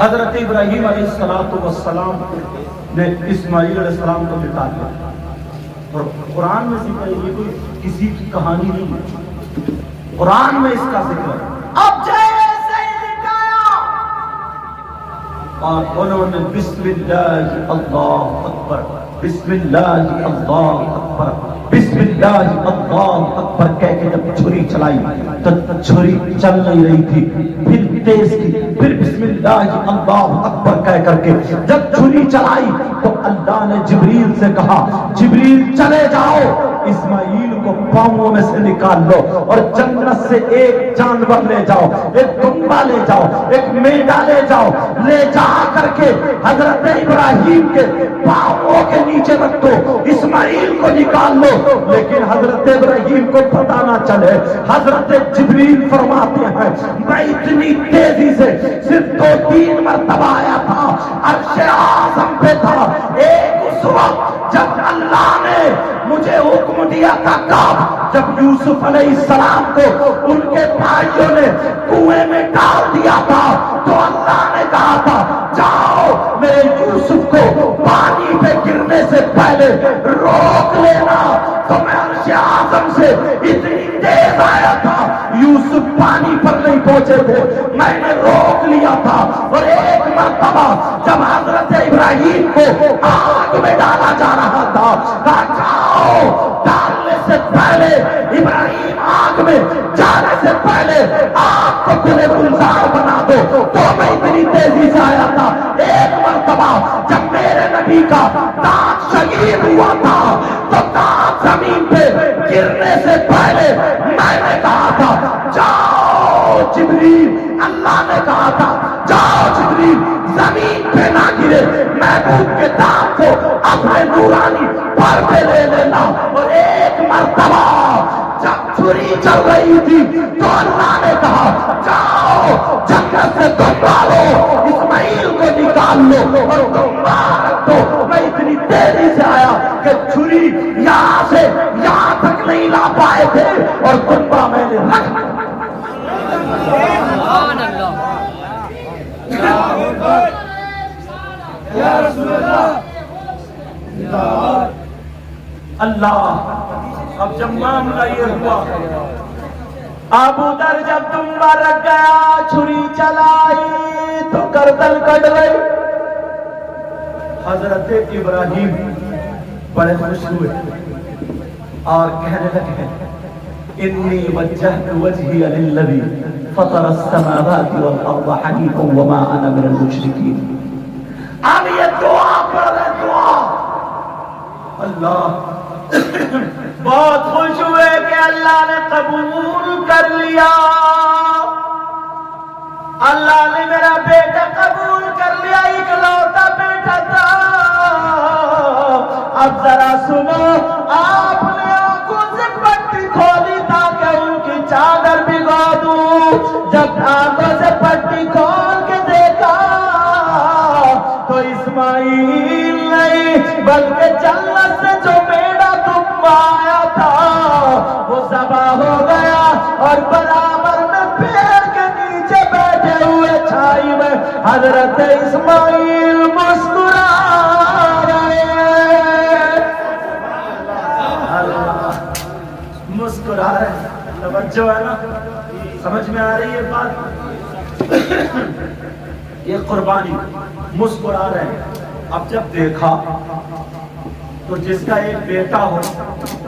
حضرت ابراہیم علیہ السلام نے اسماعیل علیہ السلام کو بتا دیا، اور قرآن میں ذکر ہے، یہ کوئی کسی کی کہانی نہیں ہے، قرآن میں اس کا ذکر ہے۔ اب جیسے ہی لٹایا اور انہوں نے بسم اللہ اللہ اکبر، بسم اللہ اللہ اکبر، بسم اللہ اللہ اکبر کہہ کے جب چھری چلائی تو چھری چل نہیں رہی تھی، پھر تیز کی، پھر بسم اللہ اللہ اکبر کہہ کر کے جب چھری چلائی تو اللہ نے جبریل سے کہا جبریل چلے جاؤ اسماعیل کو پاؤں میں سے نکال لو اور جنت سے ایک جانور لے جاؤ، ایک دمبا لے جاؤ، ایک میڈا لے جاؤ، لے جا کر کے حضرت ابراہیم کے پاؤں کے نیچے رکھ دو، اسماعیل کو نکال لو۔ لیکن حضرت ابراہیم کو پتہ نہ چلے، حضرت جبریل فرماتے ہیں میں اتنی تیزی سے صرف 2-3 مرتبہ آیا تھا، عرش اعظم پہ تھا، ایک اس وقت جب اللہ نے مجھے حکم دیا تھا جب یوسف علیہ السلام کو ان کے بھائیوں نے کنویں میں ڈال دیا تھا تو اللہ نے کہا تھا جاؤ میرے یوسف کو پانی پہ گرنے سے پہلے روک لینا، تو میں عرش اعظم سے اتنی تیز آیا تھا یوسف پانی پر نہیں پہنچے تھے، میں نے روک لیا تھا۔ اور ایک مرتبہ جب حضرت ابراہیم کو آگ میں ڈالا جا رہا تھا کہا جاؤ ڈالنے سے پہلے ابراہیم آگ میں جانے سے پہلے آگ کو تلے گلزار بنا دو، تو میں اتنی تیزی سے آیا تھا۔ ایک مرتبہ جب میرے نبی کا دانت شہید ہوا تھا تو دانت زمین پہ گرنے سے پہلے میں نے کہا تھا جاؤ جبریل، اللہ نے کہا تھا جاؤ جبریل زمین پہ نہ گرے، محبوب کے دانت کو اپنے نورانی پر پہ لے لینا۔ اور ایک مرتبہ جب چھری چل رہی تھی تو اللہ نے کہا جاؤ جنت سے دمبا لو، اسماعیل کو نکال لو اور دمبا رکھ دو۔ میں اتنی تیزی سے آیا کہ چھری یہاں سے یہاں تک نہیں لا پائے تھے اور دمبا میں نے رکھ اللہ۔ اب جب معاملہ یہ ہوا ابو در جب دمبا رکھ گیا چھری چلائی تو گردن کٹ گئی۔ حضرت ابراہیم بڑے خوش ہوئے اور کہنے لگے انی وجہت وجہی للذی فطر السماوات والارض حنیفا وما انا من المشرکین۔ اب یہ دعا پڑھ رہے دعا، اللہ بہت خوش ہوئے کہ اللہ نے قبول کر لیا، اللہ نے میرا بیٹا قبول کر لیا، اکلوتا بیٹا تھا۔ اب ذرا سنو، آپ نے آنکھوں سے پٹی کھولی تاکہ ان کی چادر بھگو دوں۔ جب آنکھوں سے پٹی کھول کے دیکھا تو اسماعیل نہیں بلکہ جنت سے جو بیٹا تم آیا تھا وہ ذبح ہو گیا، اور برابر میں پیڑ کے نیچے بیٹھے ہوئے چھائی میں حضرت اسماعیل مسکرا رہے ہیں، مسکرا رہے ہیں۔ توجہ ہے نا، سمجھ میں آ رہی ہے بات؟ یہ قربانی مسکرا رہے ہیں۔ اب جب دیکھا تو جس کا ایک بیٹا ہو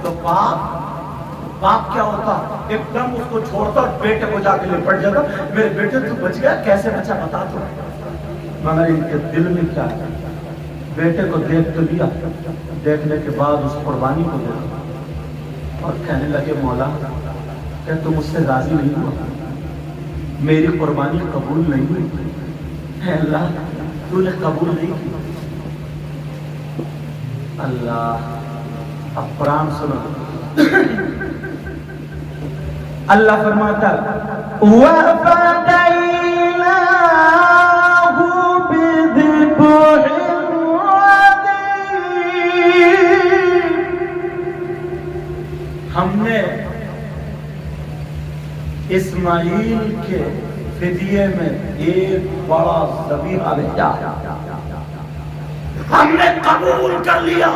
تو باپ کیا ہوتا، ایک دم اس کو چھوڑتا اور بیٹے کو جا کے لپٹ جاتا، میرے بیٹے تو بچ گیا، کیسے بچا بتا تو۔ مگر ان کے دل میں کیا ہے، بیٹے کو دیکھ تو لیا، دیکھنے کے بعد اس قربانی کو دیکھا اور کہنے لگے مولا کیا تم مجھ سے راضی نہیں ہوا، میری قربانی قبول نہیں ہوئی، اے اللہ تو نے قبول نہیں کی۔ اللہ اب قرآن سنو، اللہ فرماتا وَفَدَيْنَاهُ بِذِبْحٍ عَظِيمٍ۔ ہم نے اسماعیل کے فدیے میں ایک بڑا ذبیحہ بھیجا، ہم نے قبول کر لیا،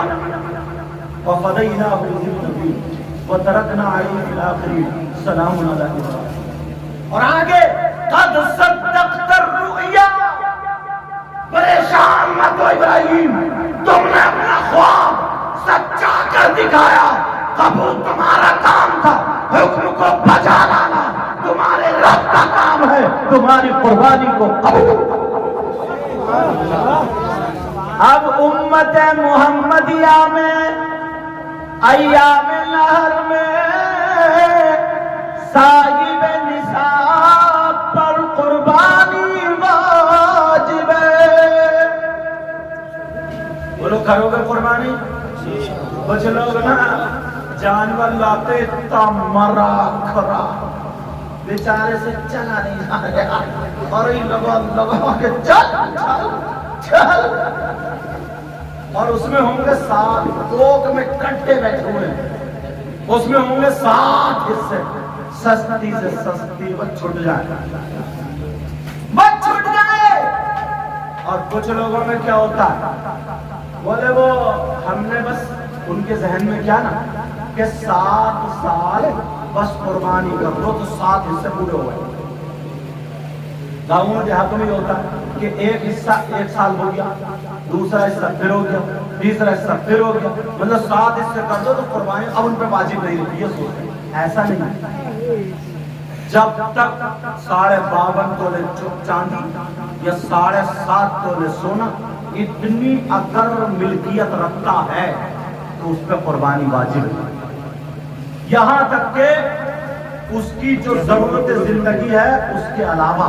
وَفَدَيْنَاهُ بِذِبْحٍ وَتَرَكْنَا عَلَيْهِ فِي الْآخِرِينَ سَلَامٌ عَلَىٰ إِبْرَاهِيمَ۔ اور آگے قَدْ صَدَّقْتَ الرُّؤْيَا، پریشان مت ہو ابراہیم، تم نے اپنا خواب سچا کر دکھایا، قبول تمہارا کام تھا، حکم کو بجا لانا تمہارے رب کا کام ہے، تمہاری قربانی کو قبول۔ اب امت محمدیہ میں ایام نہر میں صاحب نصاب پر قربانی واجب ہے۔ بولو کرو گے قربانی؟ کچھ لوگ نا جانور لاتے تا مرا کھرا، بیچارے سے چلا نہیں آ رہا، اور ان لوگوں کے چل، اور اس میں ہوں گے 7 کوک میں کٹے بیٹھے ہوئے ہیں، اس میں ہوں گے 7 حصے، سستی سے سستی وہ چھٹ جائے، اور کچھ لوگوں میں کیا ہوتا ہے، بولے وہ ہم نے بس ان کے ذہن میں کیا نا کہ 7 سال بس قربانی کر دو تو 7 حصے پورے ہوئے۔ گاؤں دیہاتوں میں یہ ہوتا ہے کہ ایک حصہ 1 سال ہو گیا، دوسرا حصہ پھر ہو گیا، تیسرا حصہ پھر ہو گیا، مطلب 7 حصے کر دو تو قربانی اب ان پہ واجب نہیں ہوتی، یہ سوچتے ہیں۔ ایسا نہیں، جب تک 52.5 تولے چاندی یا 7.5 تولے سونا اتنی اگر ملکیت رکھتا ہے تو اس پہ قربانی واجب ہے، یہاں تک کہ اس کی جو ضرورت زندگی ہے اس کے علاوہ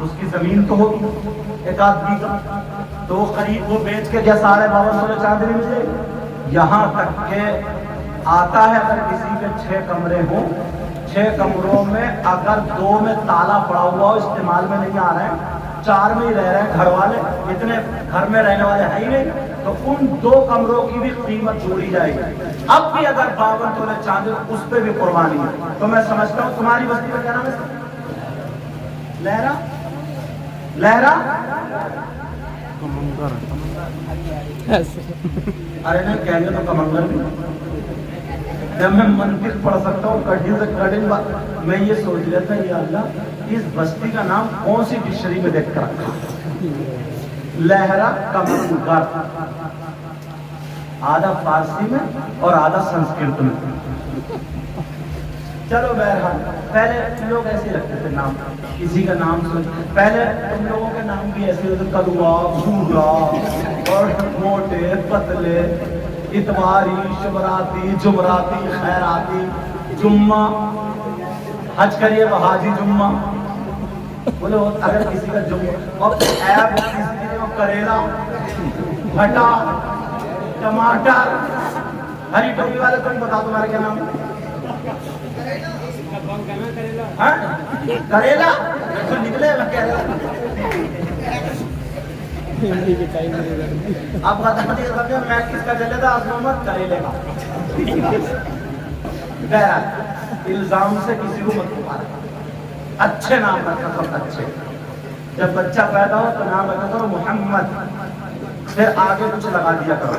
اس کی زمین تو ہوگی ایک آدمی کا، تو وہ قریب وہ بیچ کے کیا 52.5 تولے چاندی نہیں ملے گی، یہاں تک کہ آتا ہے اگر کسی کے 6 کمرے ہوں، 6 کمروں میں اگر 2 میں تالا پڑا ہوا ہو، استعمال میں نہیں آ رہے ہیں، 4 میں ہی رہ رہے ہیں گھر والے، اتنے گھر میں رہنے والے ہیں ہی نہیں، تو ان 2 کمروں کی بھی قیمت جوڑی جائے گی۔ اب بھی اگر 52 تولے چاندی اس پہ بھی قربانی ہے، تو میں سمجھتا ہوں تمہاری بستی کا کیا نام ہے؟ لہرا ارے نہیں کہیں گے تو کمنگر بھی، جب میں منطق پڑھ سکتا ہوں کٹھی سے کٹھی بات، میں یہ سوچ لیتا یا اللہ اس بستی کا نام کون سی ڈکشنری میں دیکھ کر رکھا، لہرا کمنگر، آدھا فارسی میں اور آدھا سنسکرت میں۔ چلو بہرحال پہلے لوگ ایسے رکھتے تھے نام، کسی کا نام سن، پہلے تم لوگوں کے نام بھی ایسے ہوتے، کدوا، بھورا اور موٹے پتلے، اتواری، شبراتی، جمراتی، خیراتی، جمعہ، حج کریے تو حاجی جمعہ، بولے اگر کسی کا جمعہ، اور ایب کسی کا کریلا، بھٹا، ٹماٹر، ہری ٹوپی والے تم بتاؤ تمہارے کیا نام ہے؟ کریلا تو نکلے کریلا، اب بتا دیجیے میں کس کا چلے تھا محمد کریلے کا۔ بہرحال الزام سے کسی کو مت پکارا، اچھے نام رکھا کرو، اچھے، جب بچہ پیدا ہو تو نام رکھا کرو محمد، پھر آگے کچھ لگا دیا کرو،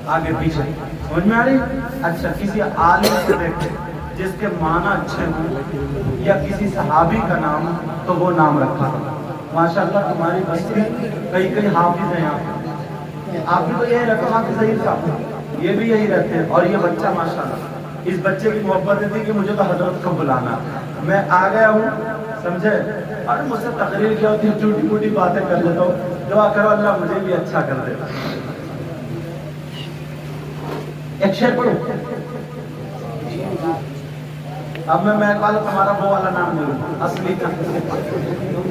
آگے پیچھے، سمجھ میں آ رہی؟ اچھا کسی عالم سے دیکھے جس کے معنی اچھے ہوں یا کسی صحابی کا نام تو وہ نام رکھا کرو۔ ماشاءاللہ تمہاری بستی کئی حافظ ہیں یہاں، آپ بھی تو یہی رکھو، حافظ ظہیر صاحب یہ بھی یہی رہتے ہیں، اور یہ بچہ ماشاءاللہ اس بچے کی محبت تھی کہ مجھے تو حضرت کو بلانا، میں آ گیا ہوں سمجھے، اور مجھ سے تقریر کیا ہوتی ہے، چھوٹی موٹی باتیں کر لیتا ہوں، دعا کرو اللہ مجھے بھی اچھا کر دے۔ ایک شعر پڑھو، اب میں کہا تمہارا وہ والا نام نہیں ہوں، اصلی کا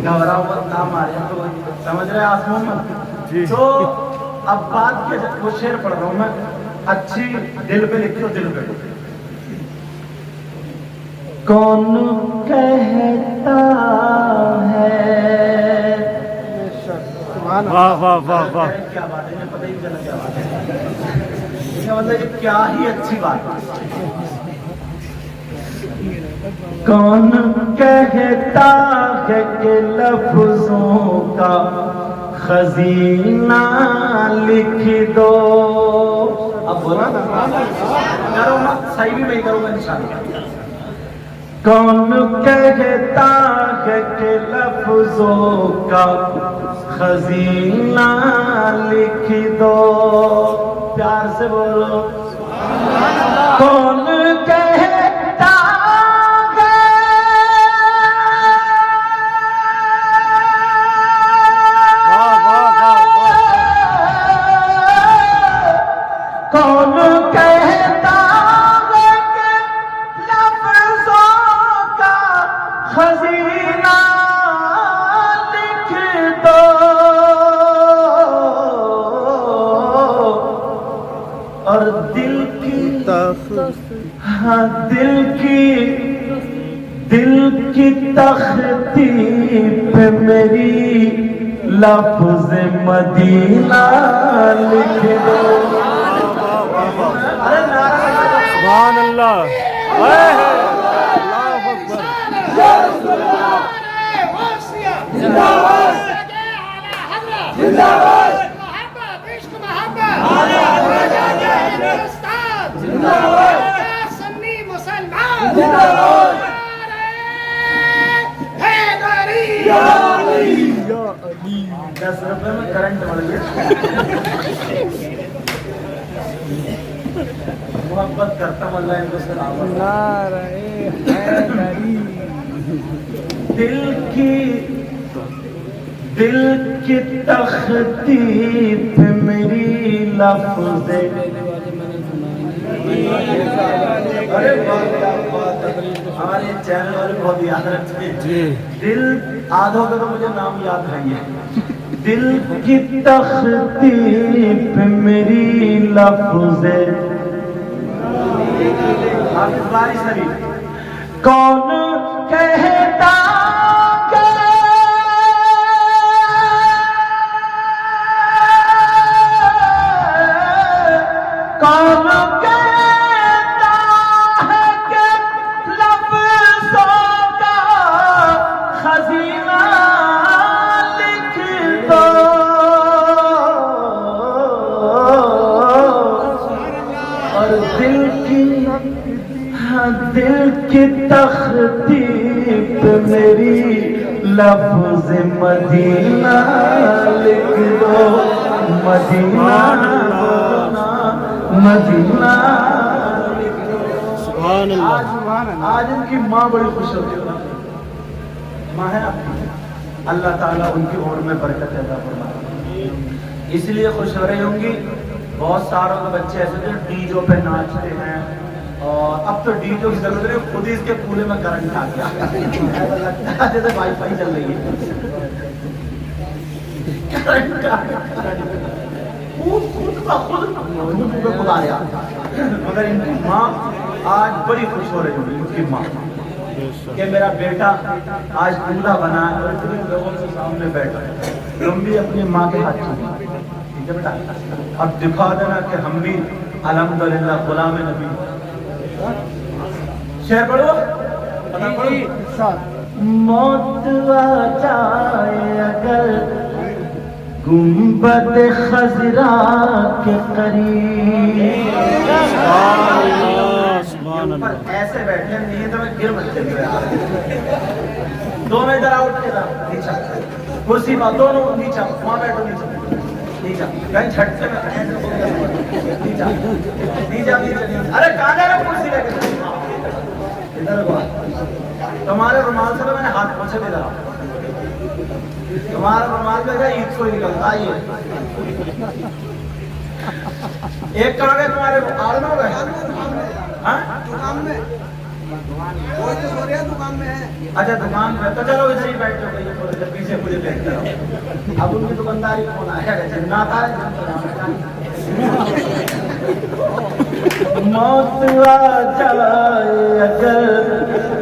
گھبرا ہوا نام آ رہا تو سمجھ رہے آس محمد، تو اب بات کے وہ شعر پڑھ رہا ہوں میں، اچھی دل پہ لکھو، دل پہ کون کہتا ہے، واہ واہ واہ واہ کیا بات ہے، پتہ ہی نہیں چلا کیا بات ہے، مطلب کیا ہی اچھی بات ہے۔ کون کہتا ہے کہ لفظوں کا خزینہ لکھ دو. اب بولا نا کرو نا صحیح بھی میں کروں گا انشاءاللہ. کون کہتا ہے کہ لفظوں کا خزینہ لکھ دو. پیار سے بولو. کون کہتا کون کہتا ہے کہ لفظوں کا خزینہ لکھ دو. اور دل کی تختی پہ میری لفظ مدینہ لکھ دو. سبحان اللہ. اللہ اکبر. دس روپے میں کرنٹ بڑھ گیا. محبت کرتا ہوں اللہ ان کو سلام. دل کی تختی پہ میری لفظ. ارے ہمارے چینل والے بہت یاد رکھتے ہیں. دل آدھوں کا تو مجھے نام یاد نہیں ہے. دل کی تختی پہ میری لفظ حافظ باری شریف. کون کہتا کہ کون کہتا ہے کہ لفظوں کا خزینہ لکھ دو. اور دل کی تختی پہ میری لفظ مدینہ لکھ دو. مدینہ مدینہ. سبحان اللہ. آج ان کی ماں بڑی خوش ہوتی ہے. ماں ہے اللہ تعالیٰ ان کی عمر میں برکت عطا فرمائے. اس لیے خوش ہو رہی ہوں گی. بہت ساروں کے بچے ایسے جو ڈی جو پہ ناچتے ہیں. اور اب تو ڈی جو کی ضرورت نہیں, خود ہی اس کے پھولے میں کرنٹ آ گیا. جیسے وائی فائی چل رہی ہے. مگر ان کی ماں آج بڑی خوش ہو رہی ہوگی. ان کی ماں کہ میرا بیٹا آج دولہا بنا ہے اور اتنے لوگوں کے سامنے بیٹھا ہے. تم بھی اپنی ماں کے ہاتھ چھوڑو. ٹھیک ہے بیٹا, اب دکھا دینا کہ ہم بھی الحمدللہ غلام نبی. شعر پڑھو. موت آ جائے اگر گنبد خضرا کے قریب. ایسے بیٹھے نیند میں گر مت چلے. دونوں ادھر آؤٹ کے نیچا کرسی پا. دونوں نیچا. وہاں بیٹھو نیچا. نیچا کہیں جھٹکے میں نیچا نیچا نیچا. ارے کہاں جا رہا کرسی لے کے. ادھر تمہارے رومال سے تو میں نے ہاتھ پوچھے بھی ڈالا. تمہارا رومال پہ عید کو نکلتا. آئیے ایک کہاں گئے تمہارے آڑ میں ہو گئے. اچھا دکان پہ تو چلو ادھر ہی بیٹھ جاؤ. تھوڑے دیر پیچھے مجھے بیٹھ کر اب ان کی دکانداری کون آیا ہے. جنات آئے. موت آ جائے اگر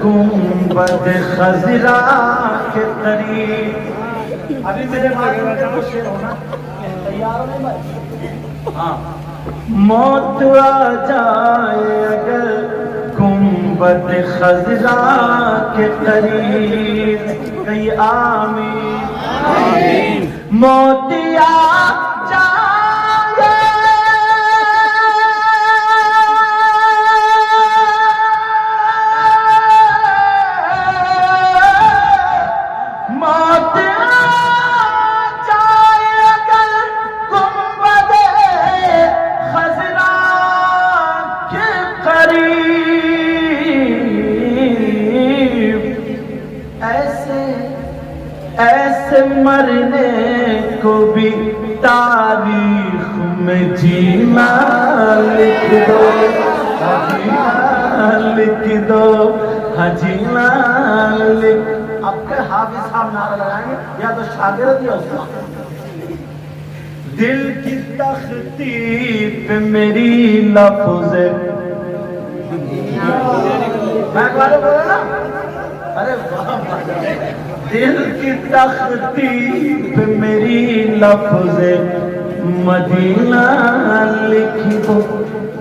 گنبد خضرا کے قریب. ابھی میرے شیر ہونا تیار ہو نہیں بھائی. ہاں. موت آ جائے اگر گنبد خضرا کے قریب کئی آمین آمین موتیا ایسے مرنے کو بھی تاریخ میں جینا لکھ دو لکھ دو جینا لکھ اب کے حافظ صاحب نعرہ لگائیں گے یا تو شاگرد یا استاد دل کی تختی پہ میری لفظ میں بولے بولے نا ارے دل کی تختی پہ میری لفظ مدینہ لکھی دو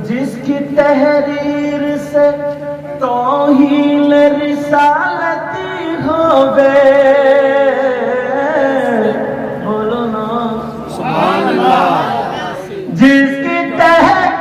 جس کی تحریر سے توہین رسالتی ہووے بولو نا سبحان اللہ جس کی تحریر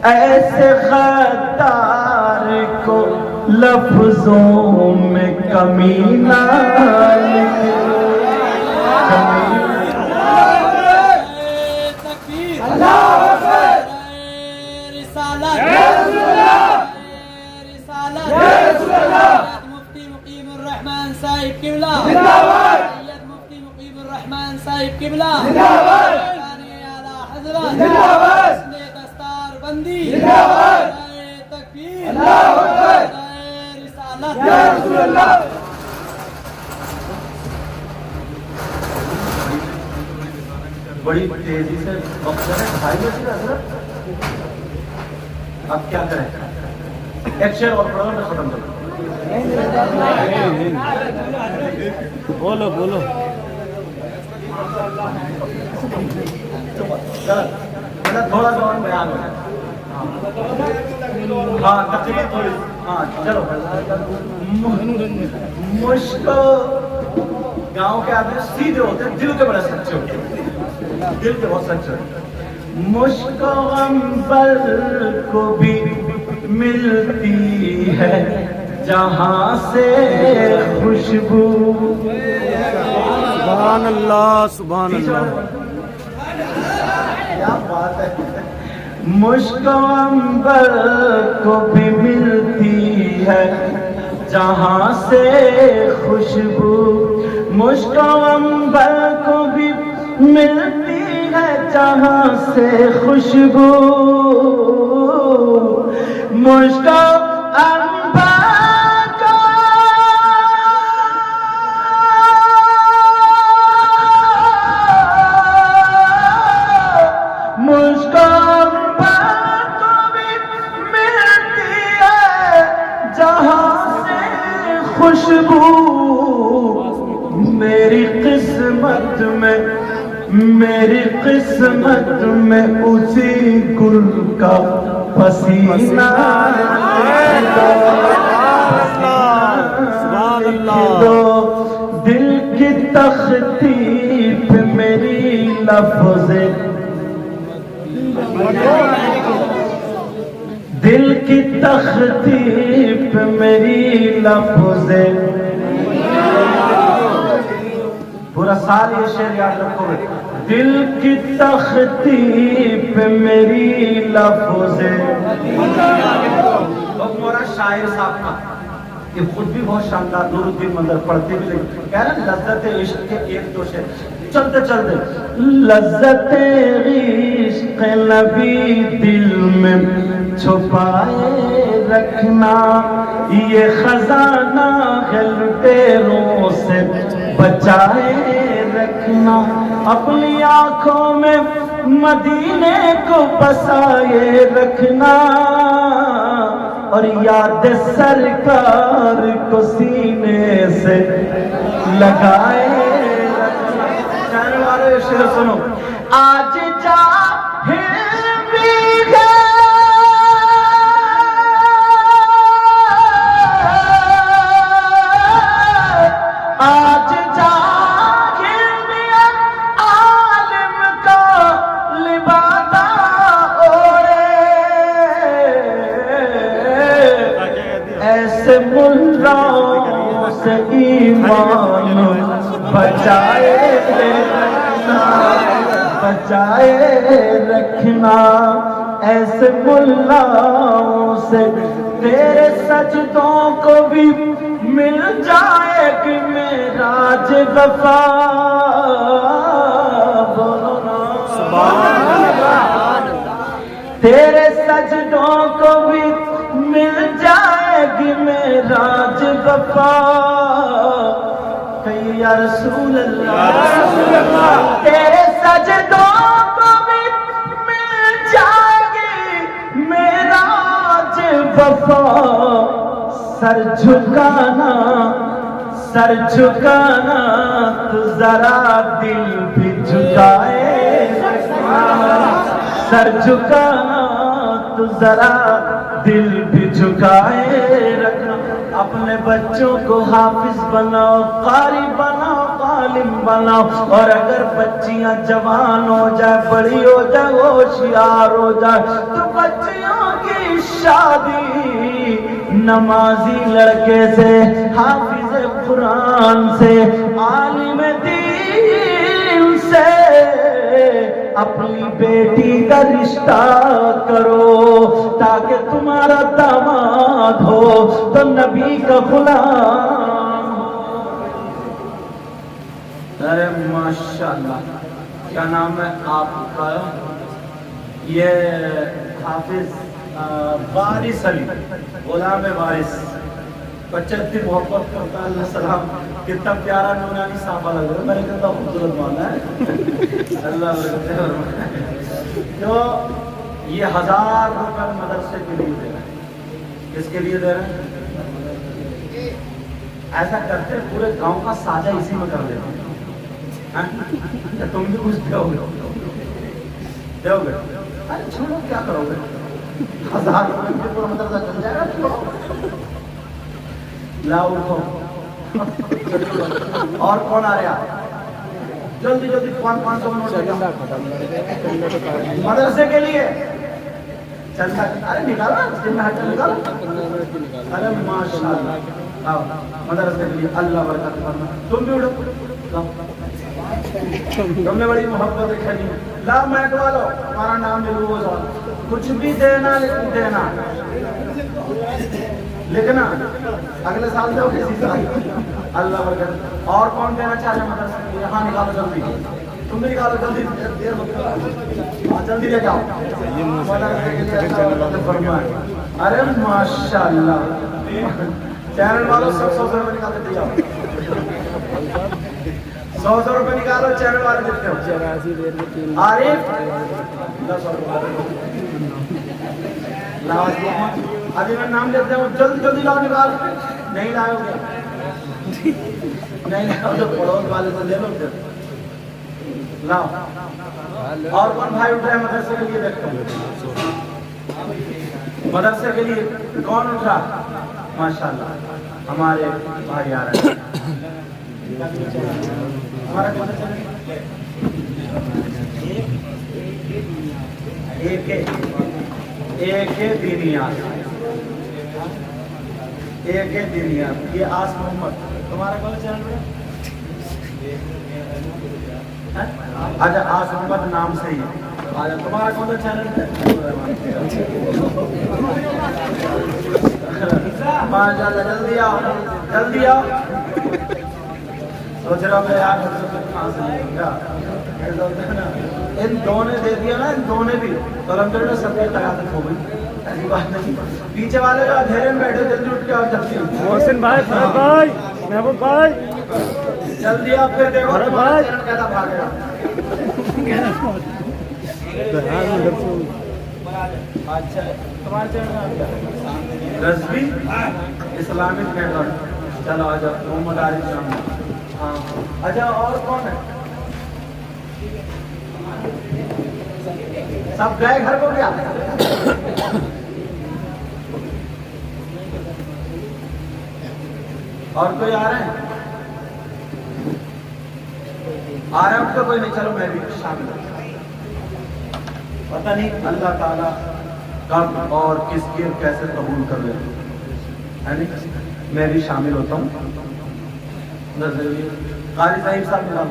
ایسے غدار کو لفظوں میں کمینہ لکھ مفتی مقیم الرحمن صاحب قبلہ سید مفتی مقیم الرحمن صاحب قبلہ بندی تکبیر رسالت یا رسول اللہ بڑی تیزی سے وقت ہے ڈھائی بجے حضرت اب کیا کریں ایک شعر اور پڑھو میں ختم کروں بولو بولو تھوڑا سا اور بیان ہو جائے ہاں تقریر تھوڑی ہاں چلو مشک گاؤں کے آدمی سیدھے ہوتے ہیں دل کے بڑے سچے ہوتے ہیں دل کے بہت سچے ہوتے ہیں مشک عنبر کو بھی ملتی ہے جہاں سے خوشبو سبحان اللہ سبحان اللہ کیا بات ہے مشک عنبر کو بھی ملتی ہے جہاں سے خوشبو مشک عنبر کو بھی ملتی ہے جہاں سے خوشبو مشک خوشبو میری قسمت میں اسی گل کا پسینہ دو دل کی تختی پہ میری لفظ دل کی تختی پہ میری لفظ پورا سال یہ شعر یاد رکھو گے دل کی تختی پہ میری لفظ مورا شاعر صاحب کا یہ خود بھی بہت شاندار نور الدین منظر پڑھتے بھی لیکن کہہ رہے ہیں لذت عشق کے ایک دو شعر چلتے چلتے لذت عشق نبی دل میں چھپائے رکھنا، یہ خزانہ غلطیروں سے بچائے رکھنا، اپنی آنکھوں میں مدینے کو بسائے رکھنا، اور یاد سرکار کو سینے سے لگائے رکھنا۔ چاہنے والے شعر سنو۔ آج جاہل بھی ہے آج جاہل بھی ہے عالم کا لبادہ اوڑے، ایسے ملاؤں سے ایمان بچائے رکھنا، بچائے رکھنا، ایسے ملاؤں سے تیرے سجدوں کو بھی مل جائے کہ معراج وفا۔ بولو نا سبحان اللہ۔ تیرے سجدوں کو بھی مل جائے گی معراج وفا، کہ یا رسول اللہ تیرے سجدوں کو بھی مل جائے گی معراج وفا، سر جھکانا، سر جھکانا تو ذرا دل بھی جھکائے رکھنا، سر جھکانا تو ذرا دل بھی جھکائے رکھنا۔ اپنے بچوں کو حافظ بناؤ، قاری بناؤ، عالم بناؤ، اور اگر بچیاں جوان ہو جائے، بڑی ہو جائے، ہوشیار ہو جائے، تو بچیوں کی شادی نمازی لڑکے سے، حافظ قرآن سے، عالم دین سے اپنی بیٹی کا رشتہ کرو، تاکہ تمہارا داماد ہو تو نبی کا غلام ہو۔ ارے ماشاءاللہ، کیا نام ہے آپ کا؟ یہ حافظ وارث علی، غلام وارث، بچہ اتنی محبت کرتا ہے، اللہ سلام، کتنا پیارا نورانی صحابہ لگ رہا ہے، میں نے کہتا خوبصورت مانا ہے، اللہ برکت۔ تو یہ 1000 روپے مدرسے کے لیے دے رہے ہیں، کس کے لیے دے رہے ہیں؟ ایسا کرتے پورے گاؤں کا ساجہ اسی میں کر دیتے ہیں، تم بھی کچھ دو گے؟ ارے چھوڑو، کیا کرو گے؟ 1000 روپے میں پورا مدرسہ چل جائے گا۔ لاؤ اٹھو، اور کون آ رہا؟ جلدی جلدی 500 مدرسے کے لیے چلتا۔ ارے نکالو، ارے ماشاءاللہ، آؤ مدرسے کے لیے، اللہ برکت فرما۔ تم بھی اٹھو، تم نے بڑی محبت کھلی، لا میک والو ہمارا نام لکھو، کچھ بھی دینا دینا لکھنا، اگلے سال دو کسی سال، اللہ برکت۔ اور کون دینا چاہ رہے مدرسے کے لیے؟ یہاں نکالو جلدی، تم بھی نکالو جلدی، دیر مت کرو، جلدی لے جاؤ مدرسے کے لیے، اللہ برکت فرمائے۔ ارے ماشاءاللہ، چینل والوں سب 100 روپے نکال کے دیا، 100 روپے نکالو، چینل والے دیتے ہو۔ عارف ابھی میں نام لیتے ہوں، جلدی جلدی لاؤ، نکال، نہیں لائے گے، نہیں لاؤ تو پڑوس والے سے لے لو، لاؤ۔ اور کون بھائی اٹھ رہے ہیں مدرسے کے لیے؟ دیکھتے ہیں مدرسے کے لیے کون اٹھ رہا؟ ماشاءاللہ، ہمارے بھائی آ رہے ہیں، ہمارے ایک دینیات، ایک دینیات، یہ آس محمد، تمہارا کون چینل ہے؟ اچھا، آس محمد نام سے ہی ہے، تمہارا کون سا چینل ہے؟ ماشاءاللہ، جلدی آؤ، جلدی آؤ، سوچ رہا ہوں میں یار ان دو نے دے دیا نا، ان دو نے بھی، تو الحمدللہ سب کی قیادت ہو گئی۔ ایسی بات نہیں. پیچھے والے کا اندھیرے میں بیٹھے, جلدی اٹھ کے آؤ, جلدی محسن بھائی, فرحت بھائی, محبوب بھائی, جلدی. آپ پھر دیکھو تمہارا چینل کیسا بھاگے گا. اچھا تمہارے channel Rizvi Islamic network. چلو آ جاؤ. محمد عارف شامل. ہاں اچھا, اور کون ہے؟ سب گئے گھر کو کیا؟ اور کوئی آ رہے ہیں؟ آ رہے ہیں تو کوئی نہیں. چلو میں بھی شامل ہوں. پتہ نہیں اللہ تعالیٰ کب اور کس کی کیسے قبول کر لیتے ہے نہیں. میں بھی شامل ہوتا ہوں. قاری صاحب صاحب ملا.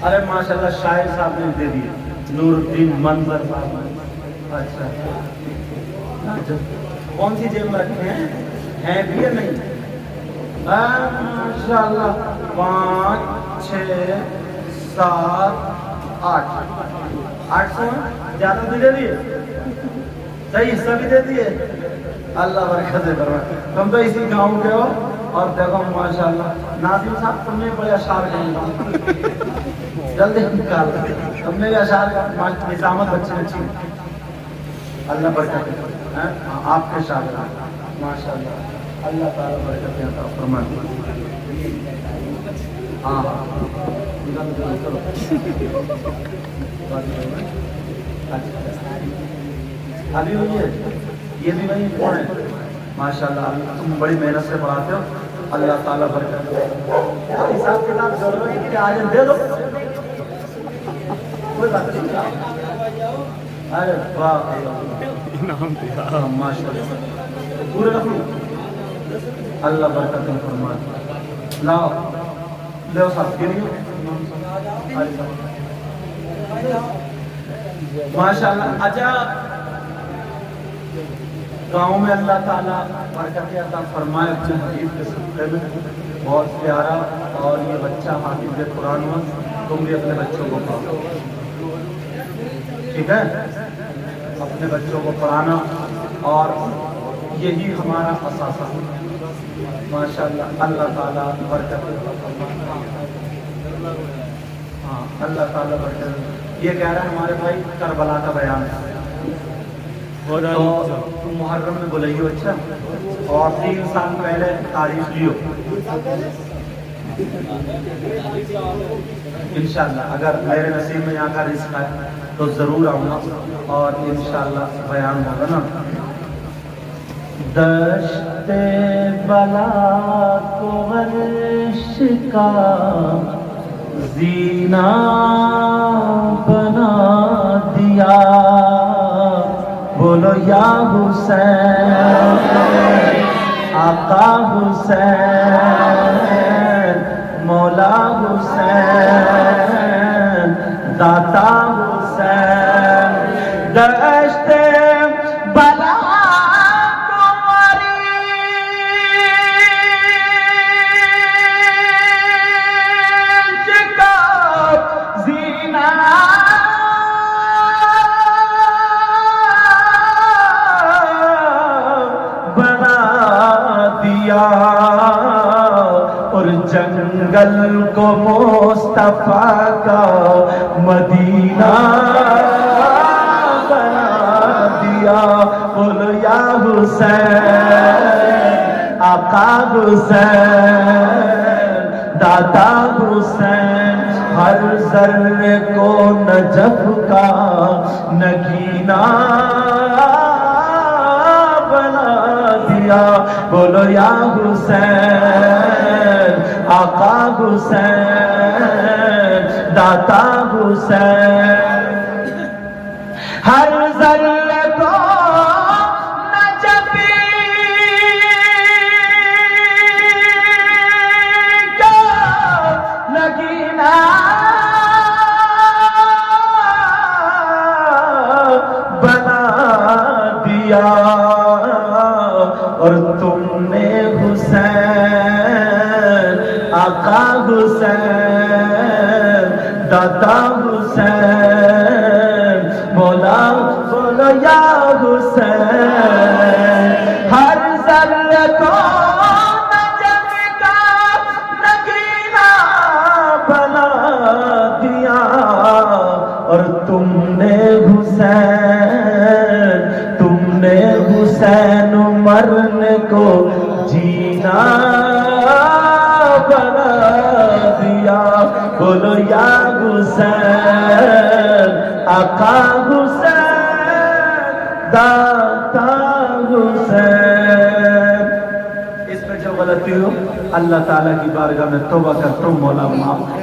ارے ماشاءاللہ شاعر صاحب نے دے دیے, نور الدین منظر صاحب. اچھا کون سی جیب میں رکھے ہیں بھی یا نہیں؟ ماشاءاللہ 5 6 7 800 زیادہ بھی دے دیے, صحیح حصہ بھی دے دیے. اللہ برکت دے. تم تو اسی گاؤں کے ہو. اور دیکھو ماشاءاللہ ناظم صاحب تم نے بڑے اشعار گائے, جلدی نکال. تم نے بھی اشعار کا نظامت اچھی. اللہ برکت دے. آپ کے شاگرد ماشاءاللہ. اللہ تعالیٰ برکت عطا فرمائے. ہاں ابھی ہوئی ہے. یہ بھی وہی کون ہے ماشاءاللہ. تم بڑی محنت سے پڑھاتے ہو. اللہ تعالیٰ برکت دے. حساب کتاب ضرورت ہے آج دے دو, کوئی بات نہیں. ارے واہ ماشاءاللہ پورے رکھ لو. اللہ برکت فرمائے. لاؤ لو صاحب گریو ماشاءاللہ. اچھا گاؤں میں اللہ تعالیٰ برکت عطا فرمائے. اپنے حبیب کے صدقے میں بہت پیارا. اور یہ بچہ حافظ قرآن ہوا. تم بھی اپنے بچوں کو پڑھاؤ, ٹھیک ہے؟ اپنے بچوں کو پڑھانا اور یہی ہمارا اثاثہ. ماشاءاللہ اللہ تعالیٰ برکت عطا فرمائے. ہاں اللہ تعالیٰ برکت. یہ کہہ رہا ہے ہمارے بھائی کربلا کا بیان ہے تو تم محرم میں بلائیو. اچھا, اور 3 سال پہلے تاریخ لیو انشاءاللہ. اگر میرے نصیب میں یہاں کا رزق ہے تو ضرور آؤں گا اور انشاءاللہ بیان ہوگا نا. دشت بلا کو عرش کا زینہ بنا دیا. بولو یا حسین, آقا حسین, مولا حسین, داتا حسین. دشت بلا اور جنگل کو مصطفیٰ کا مدینہ بنا دیا. بولو یا حسین, آقا حسین, دادا حسین. ہر ذرے کو نجف کا نگینہ بنا دیا. بولو یا حسین, آقا حسین, داتا حسین. ہر ذرے کو نجفی کا نگینہ بنا دیا. اور تم نے حسین, آقا حسین, دادا مولا بولو یا حسین ہر ذرے کو نجم کا نگینا بنا دیا اور تم نے حسین مرنے کو جینا بنا دیا بولو یا حسین آقا حسین داتا حسین اس میں جو غلطی ہو اللہ تعالیٰ کی بارگاہ میں توبہ کرتا ہوں مولا معاف